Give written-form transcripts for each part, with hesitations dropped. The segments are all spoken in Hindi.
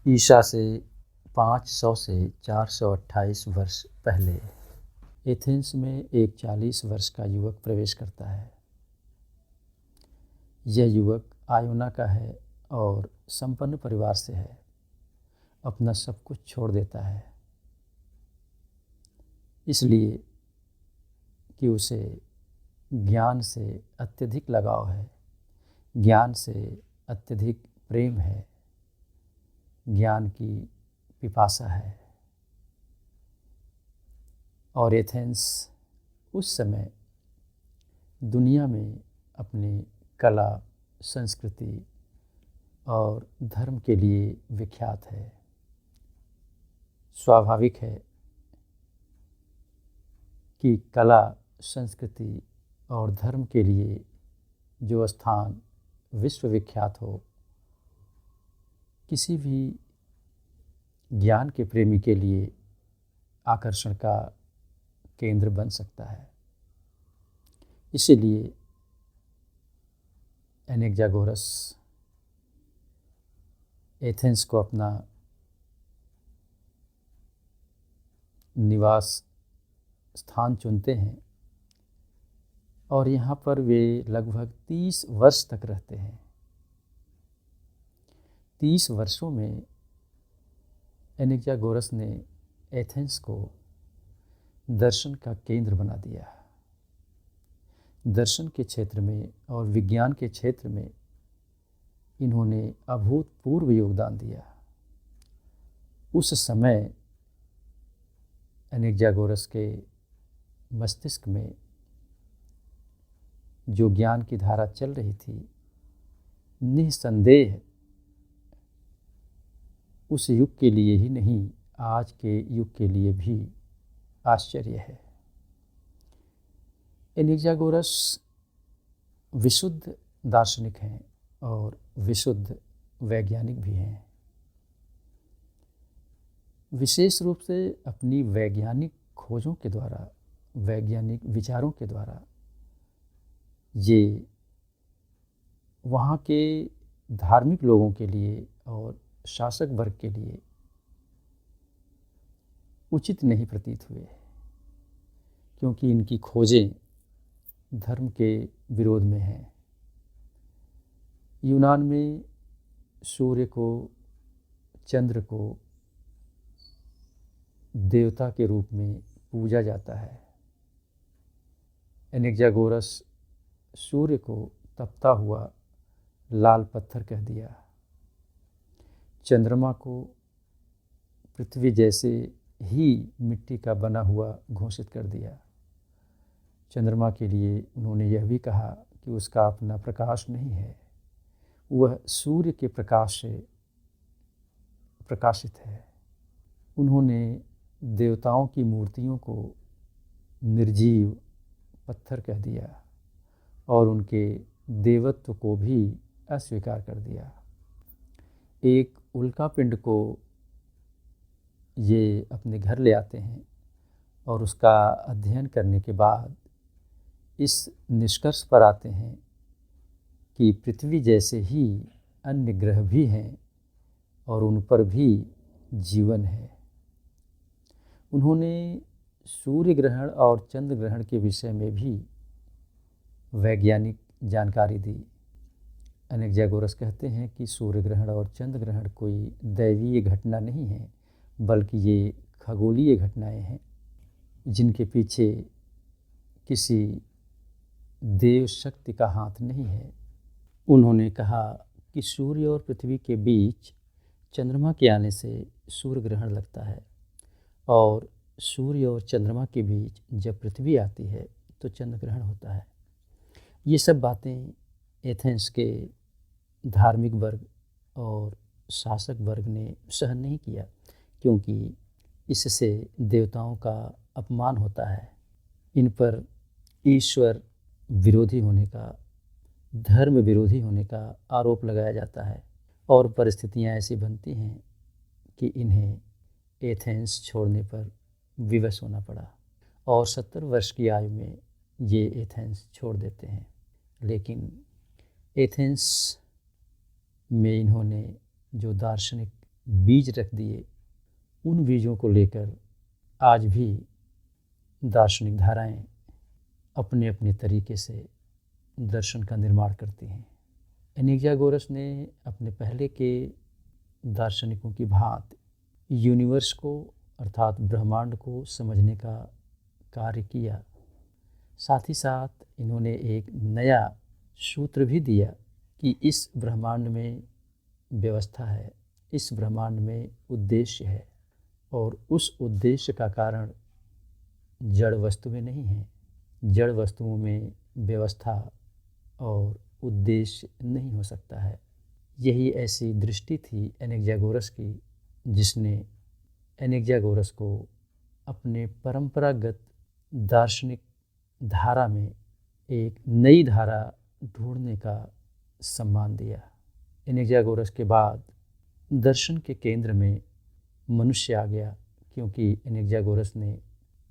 ईसा से 500 से 428 वर्ष पहले एथेंस में एक 40 वर्ष का युवक प्रवेश करता है। यह युवक आयोना का है और संपन्न परिवार से है। अपना सब कुछ छोड़ देता है इसलिए कि उसे ज्ञान से अत्यधिक लगाव है, ज्ञान से अत्यधिक प्रेम है, ज्ञान की पिपासा है। और एथेंस उस समय दुनिया में अपनी कला, संस्कृति और धर्म के लिए विख्यात है। स्वाभाविक है कि कला, संस्कृति और धर्म के लिए जो स्थान विश्वविख्यात हो, किसी भी ज्ञान के प्रेमी के लिए आकर्षण का केंद्र बन सकता है। इसीलिए एनेक्सागोरस एथेंस को अपना निवास स्थान चुनते हैं और यहाँ पर वे लगभग 30 वर्ष तक रहते हैं। 30 वर्षों में एनेक्सागोरस ने एथेंस को दर्शन का केंद्र बना दिया। दर्शन के क्षेत्र में और विज्ञान के क्षेत्र में इन्होंने अभूतपूर्व योगदान दिया। उस समय एनेक्सागोरस के मस्तिष्क में जो ज्ञान की धारा चल रही थी, निस्संदेह उस युग के लिए ही नहीं, आज के युग के लिए भी आश्चर्य है। एनेक्सागोरस विशुद्ध दार्शनिक हैं और विशुद्ध वैज्ञानिक भी हैं। विशेष रूप से अपनी वैज्ञानिक खोजों के द्वारा, वैज्ञानिक विचारों के द्वारा ये वहाँ के धार्मिक लोगों के लिए और शासक वर्ग के लिए उचित नहीं प्रतीत हुए, क्योंकि इनकी खोजें धर्म के विरोध में हैं। यूनान में सूर्य को, चंद्र को देवता के रूप में पूजा जाता है। एनेक्सागोरस सूर्य को तपता हुआ लाल पत्थर कह दिया, चंद्रमा को पृथ्वी जैसे ही मिट्टी का बना हुआ घोषित कर दिया। चंद्रमा के लिए उन्होंने यह भी कहा कि उसका अपना प्रकाश नहीं है, वह सूर्य के प्रकाश से प्रकाशित है। उन्होंने देवताओं की मूर्तियों को निर्जीव पत्थर कह दिया और उनके देवत्व को भी अस्वीकार कर दिया। एक उल्का पिंड को ये अपने घर ले आते हैं और उसका अध्ययन करने के बाद इस निष्कर्ष पर आते हैं कि पृथ्वी जैसे ही अन्य ग्रह भी हैं और उन पर भी जीवन है। उन्होंने सूर्य ग्रहण और चंद्र ग्रहण के विषय में भी वैज्ञानिक जानकारी दी। एनेक्सागोरस कहते हैं कि सूर्य ग्रहण और चंद्र ग्रहण कोई दैवीय घटना नहीं है, बल्कि ये खगोलीय घटनाएं हैं जिनके पीछे किसी देव शक्ति का हाथ नहीं है। उन्होंने कहा कि सूर्य और पृथ्वी के बीच चंद्रमा के आने से सूर्य ग्रहण लगता है और सूर्य और चंद्रमा के बीच जब पृथ्वी आती है तो चंद्र ग्रहण होता है। ये सब बातें एथेंस के धार्मिक वर्ग और शासक वर्ग ने सहन नहीं किया, क्योंकि इससे देवताओं का अपमान होता है। इन पर ईश्वर विरोधी होने का, धर्म विरोधी होने का आरोप लगाया जाता है और परिस्थितियां ऐसी बनती हैं कि इन्हें एथेंस छोड़ने पर विवश होना पड़ा और 70 वर्ष की आयु में ये एथेंस छोड़ देते हैं। लेकिन एथेंस में इन्होंने जो दार्शनिक बीज रख दिए, उन बीजों को लेकर आज भी दार्शनिक धाराएं अपने अपने तरीके से दर्शन का निर्माण करती हैं। एनेक्सागोरस ने अपने पहले के दार्शनिकों की भांति यूनिवर्स को अर्थात ब्रह्मांड को समझने का कार्य किया। साथ ही साथ इन्होंने एक नया सूत्र भी दिया कि इस ब्रह्मांड में व्यवस्था है, इस ब्रह्मांड में उद्देश्य है, और उस उद्देश्य का कारण जड़ वस्तु में नहीं है। जड़ वस्तुओं में व्यवस्था और उद्देश्य नहीं हो सकता है। यही ऐसी दृष्टि थी एनेक्सागोरस की, जिसने एनेक्सागोरस को अपने परंपरागत दार्शनिक धारा में एक नई धारा ढूंढने का सम्मान दिया। एनेक्सागोरस के बाद दर्शन के केंद्र में मनुष्य आ गया, क्योंकि एनेक्सागोरस ने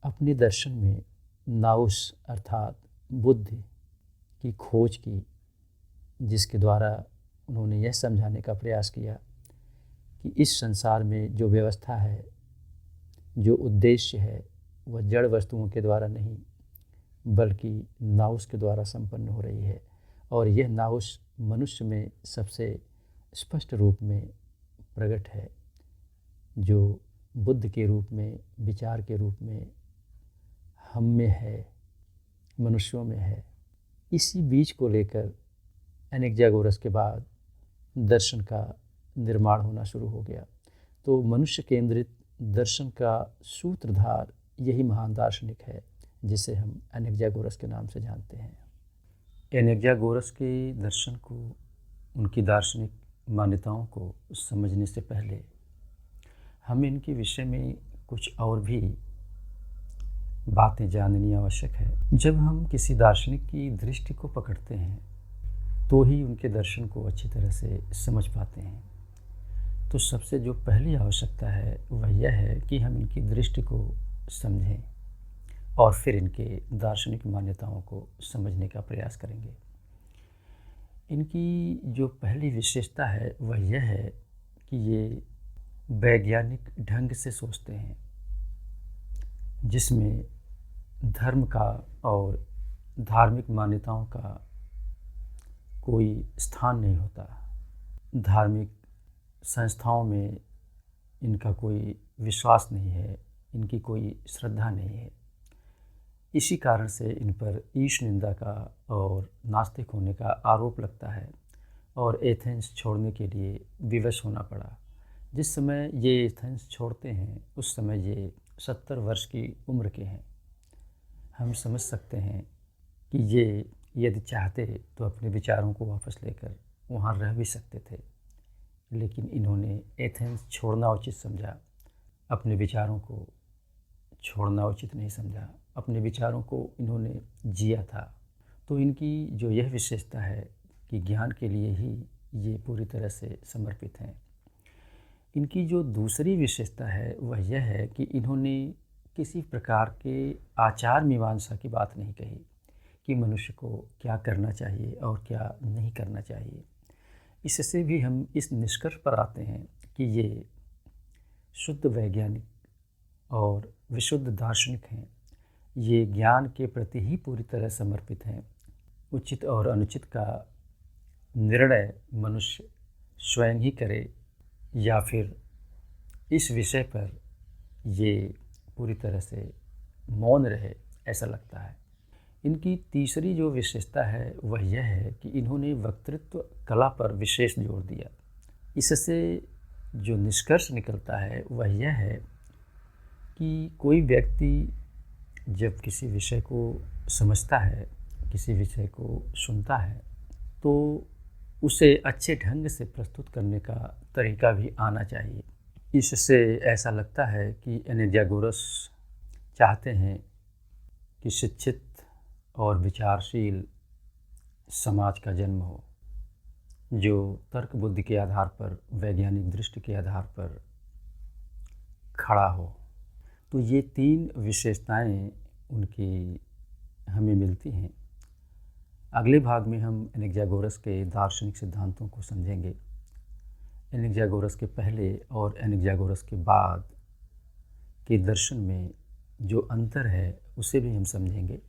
अपने दर्शन में नाउस अर्थात बुद्धि की खोज की, जिसके द्वारा उन्होंने यह समझाने का प्रयास किया कि इस संसार में जो व्यवस्था है, जो उद्देश्य है, वह जड़ वस्तुओं के द्वारा नहीं बल्कि नाउस के द्वारा संपन्न हो रही है। और यह नाउस मनुष्य में सबसे स्पष्ट रूप में प्रकट है, जो बुद्ध के रूप में, विचार के रूप में हम में है, मनुष्यों में है। इसी बीज को लेकर एनेक्सागोरस के बाद दर्शन का निर्माण होना शुरू हो गया। तो मनुष्य केंद्रित दर्शन का सूत्रधार यही महान दार्शनिक है, जिसे हम एनेक्सागोरस के नाम से जानते हैं। एनेक्सागोरस के दर्शन को, उनकी दार्शनिक मान्यताओं को समझने से पहले हमें इनके विषय में कुछ और भी बातें जाननी आवश्यक है। जब हम किसी दार्शनिक की दृष्टि को पकड़ते हैं तो ही उनके दर्शन को अच्छी तरह से समझ पाते हैं। तो सबसे जो पहली आवश्यकता है वह यह है कि हम इनकी दृष्टि को समझें और फिर इनके दार्शनिक मान्यताओं को समझने का प्रयास करेंगे। इनकी जो पहली विशेषता है वह यह है कि ये वैज्ञानिक ढंग से सोचते हैं, जिसमें धर्म का और धार्मिक मान्यताओं का कोई स्थान नहीं होता। धार्मिक संस्थाओं में इनका कोई विश्वास नहीं है, इनकी कोई श्रद्धा नहीं है। इसी कारण से इन पर ईश निंदा का और नास्तिक होने का आरोप लगता है और एथेंस छोड़ने के लिए विवश होना पड़ा। जिस समय ये एथेंस छोड़ते हैं उस समय ये 70 वर्ष की उम्र के हैं। हम समझ सकते हैं कि ये यदि चाहते तो अपने विचारों को वापस लेकर वहाँ रह भी सकते थे, लेकिन इन्होंने एथेंस छोड़ना उचित समझा, अपने विचारों को छोड़ना उचित नहीं समझा। अपने विचारों को इन्होंने जिया था। तो इनकी जो यह विशेषता है कि ज्ञान के लिए ही ये पूरी तरह से समर्पित हैं। इनकी जो दूसरी विशेषता है वह यह है कि इन्होंने किसी प्रकार के आचार मीमांसा की बात नहीं कही कि मनुष्य को क्या करना चाहिए और क्या नहीं करना चाहिए। इससे भी हम इस निष्कर्ष पर आते हैं कि ये शुद्ध वैज्ञानिक और विशुद्ध दार्शनिक हैं। ये ज्ञान के प्रति ही पूरी तरह समर्पित हैं। उचित और अनुचित का निर्णय मनुष्य स्वयं ही करे या फिर इस विषय पर ये पूरी तरह से मौन रहे, ऐसा लगता है। इनकी तीसरी जो विशेषता है वह यह है कि इन्होंने वक्तृत्व कला पर विशेष जोर दिया। इससे जो निष्कर्ष निकलता है वह यह है कि कोई व्यक्ति जब किसी विषय को समझता है, किसी विषय को सुनता है, तो उसे अच्छे ढंग से प्रस्तुत करने का तरीका भी आना चाहिए। इससे ऐसा लगता है कि एनेक्सागोरस चाहते हैं कि शिक्षित और विचारशील समाज का जन्म हो, जो तर्क बुद्धि के आधार पर, वैज्ञानिक दृष्टि के आधार पर खड़ा हो। तो ये तीन विशेषताएं उनकी हमें मिलती हैं। अगले भाग में हम एनेक्सागोरस के दार्शनिक सिद्धांतों को समझेंगे। एनक्सागोरस के पहले और एनक्सागोरस के बाद के दर्शन में जो अंतर है उसे भी हम समझेंगे।